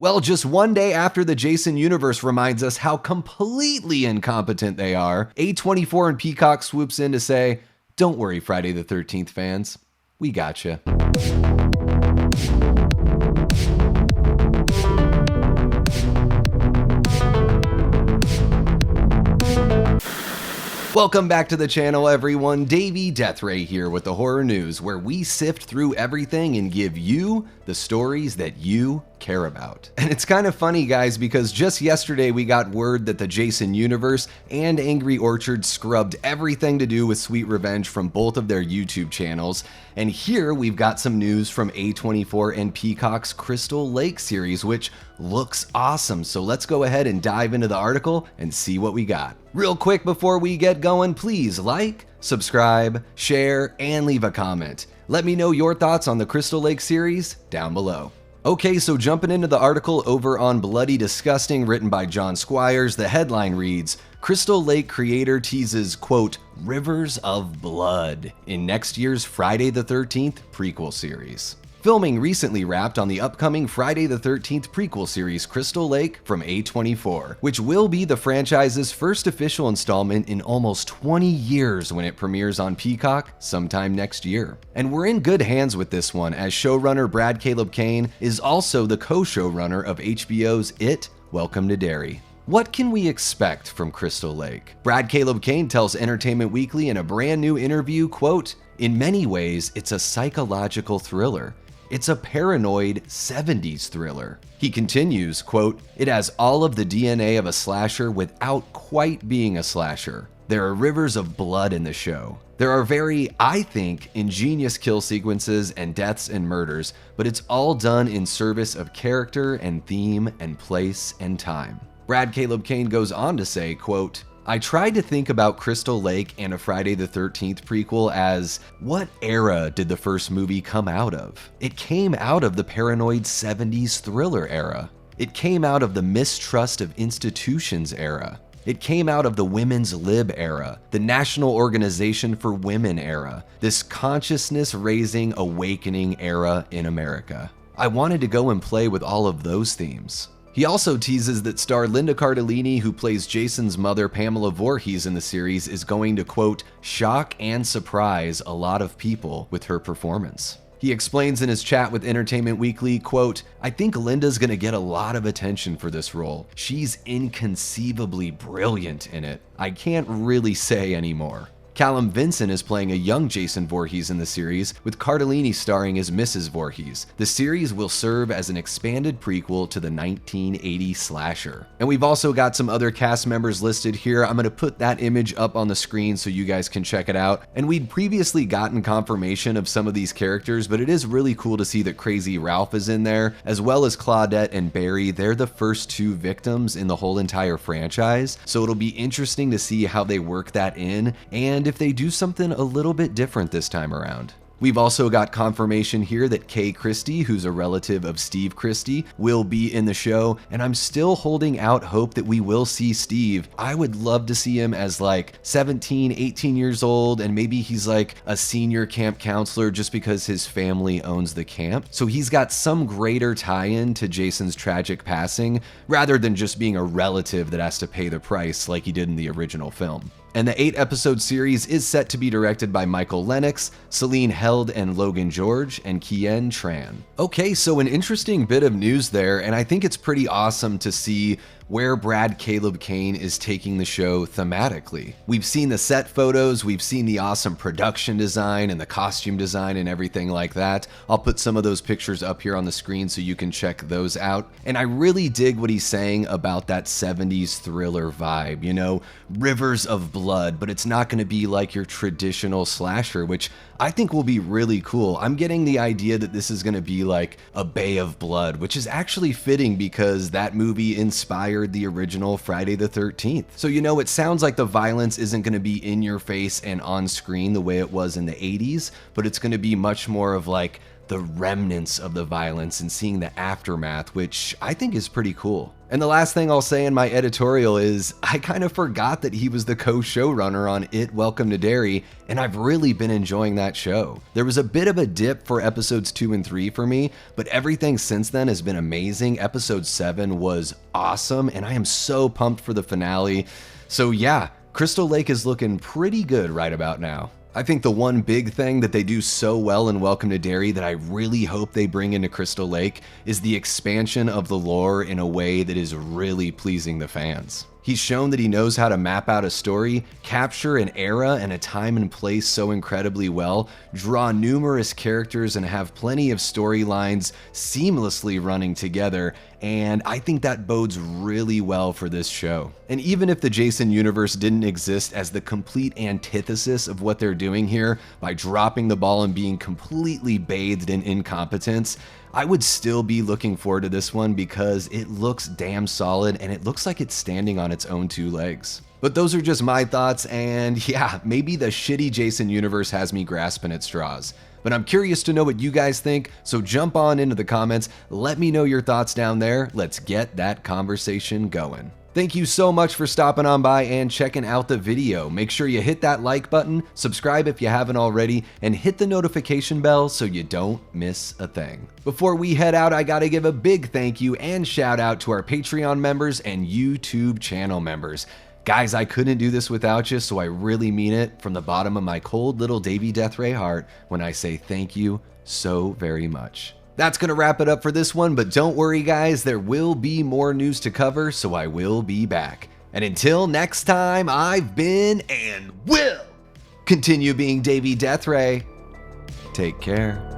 Well, just one day after the Jason universe reminds us how completely incompetent they are, A24 and Peacock swoops in to say, "Don't worry, Friday the 13th fans. We gotcha." Welcome back to the channel, everyone. Davey, Deathray here with the horror news, where we sift through everything and give you the stories that you care about. And it's kind of funny, guys, because just yesterday we got word that the Jason universe and Angry Orchard scrubbed everything to do with Sweet Revenge from both of their YouTube channels. And here we've got some news from A24 and Peacock's Crystal Lake series, which looks awesome. So let's go ahead and dive into the article and see what we got. Real quick before we get going, please like, subscribe, share, and leave a comment. Let me know your thoughts on the Crystal Lake series down below. Okay, so jumping into the article over on Bloody Disgusting, written by John Squires, the headline reads, Crystal Lake creator teases, quote, "Rivers of Blood" in next year's Friday the 13th prequel series. Filming recently wrapped on the upcoming Friday the 13th prequel series Crystal Lake from A24, which will be the franchise's first official installment in almost 20 years when it premieres on Peacock sometime next year. And we're in good hands with this one, as showrunner Brad Caleb Kane is also the co-showrunner of HBO's It, Welcome to Derry. What can we expect from Crystal Lake? Brad Caleb Kane tells Entertainment Weekly in a brand new interview, quote, "In many ways, it's a psychological thriller. It's a paranoid 70s thriller." He continues, quote, "It has all of the DNA of a slasher without quite being a slasher. There are rivers of blood in the show. There are very, I think, ingenious kill sequences and deaths and murders, but it's all done in service of character and theme and place and time." Brad Caleb Kane goes on to say, quote, "I tried to think about Crystal Lake and a Friday the 13th prequel as, what era did the first movie come out of? It came out of the paranoid 70s thriller era. It came out of the mistrust of institutions era. It came out of the women's lib era, the National Organization for Women era, this consciousness-raising awakening era in America. I wanted to go and play with all of those themes." He also teases that star Linda Cardellini, who plays Jason's mother Pamela Voorhees in the series, is going to, quote, "shock and surprise a lot of people with her performance." He explains in his chat with Entertainment Weekly, quote, "I think Linda's gonna get a lot of attention for this role. She's inconceivably brilliant in it. I can't really say anymore." Callum Vincent is playing a young Jason Voorhees in the series, with Cardellini starring as Mrs. Voorhees. The series will serve as an expanded prequel to the 1980 slasher. And we've also got some other cast members listed here. I'm going to put that image up on the screen so you guys can check it out. And we'd previously gotten confirmation of some of these characters, but it is really cool to see that Crazy Ralph is in there, as well as Claudette and Barry. They're the first two victims in the whole entire franchise, so it'll be interesting to see how they work that in, and if they do something a little bit different this time around. We've also got confirmation here that Kay Christie, who's a relative of Steve Christie, will be in the show, and I'm still holding out hope that we will see Steve. I would love to see him as like 17, 18 years old, and maybe he's like a senior camp counselor just because his family owns the camp. So he's got some greater tie-in to Jason's tragic passing, rather than just being a relative that has to pay the price like he did in the original film. And the 8-episode series is set to be directed by Michael Lennox, Celine Held and Logan George, and Kien Tran. Okay, so an interesting bit of news there, and I think it's pretty awesome to see where Brad Caleb Kane is taking the show thematically. We've seen the set photos, we've seen the awesome production design and the costume design and everything like that. I'll put some of those pictures up here on the screen so you can check those out. And I really dig what he's saying about that 70s thriller vibe, you know, rivers of blood, but it's not gonna be like your traditional slasher, which I think will be really cool. I'm getting the idea that this is gonna be like a Bay of Blood, which is actually fitting because that movie inspired the original Friday the 13th. So, you know, it sounds like the violence isn't going to be in your face and on screen the way it was in the 80s, but it's going to be much more of like the remnants of the violence and seeing the aftermath, which I think is pretty cool. And the last thing I'll say in my editorial is I kind of forgot that he was the co-showrunner on It Welcome to Derry, and I've really been enjoying that show. There was a bit of a dip for episodes 2 and 3 for me, but everything since then has been amazing. Episode 7 was awesome, and I am so pumped for the finale. So yeah, Crystal Lake is looking pretty good right about now. I think the one big thing that they do so well in Welcome to Derry that I really hope they bring into Crystal Lake is the expansion of the lore in a way that is really pleasing the fans. He's shown that he knows how to map out a story, capture an era and a time and place so incredibly well, draw numerous characters and have plenty of storylines seamlessly running together, and I think that bodes really well for this show. And even if the Jason universe didn't exist as the complete antithesis of what they're doing here by dropping the ball and being completely bathed in incompetence, I would still be looking forward to this one because it looks damn solid and it looks like it's standing on its own 2 legs. But those are just my thoughts, and yeah, maybe the shitty Jason universe has me grasping at straws. But I'm curious to know what you guys think, so jump on into the comments, let me know your thoughts down there, let's get that conversation going. Thank you so much for stopping on by and checking out the video. Make sure you hit that like button, subscribe if you haven't already, and hit the notification bell so you don't miss a thing. Before we head out, I gotta give a big thank you and shout out to our Patreon members and YouTube channel members. Guys, I couldn't do this without you, so I really mean it from the bottom of my cold little Davey Deathray heart when I say thank you so very much. That's going to wrap it up for this one, but don't worry guys, there will be more news to cover, so I will be back. And until next time, I've been and will continue being Davey Deathray. Take care.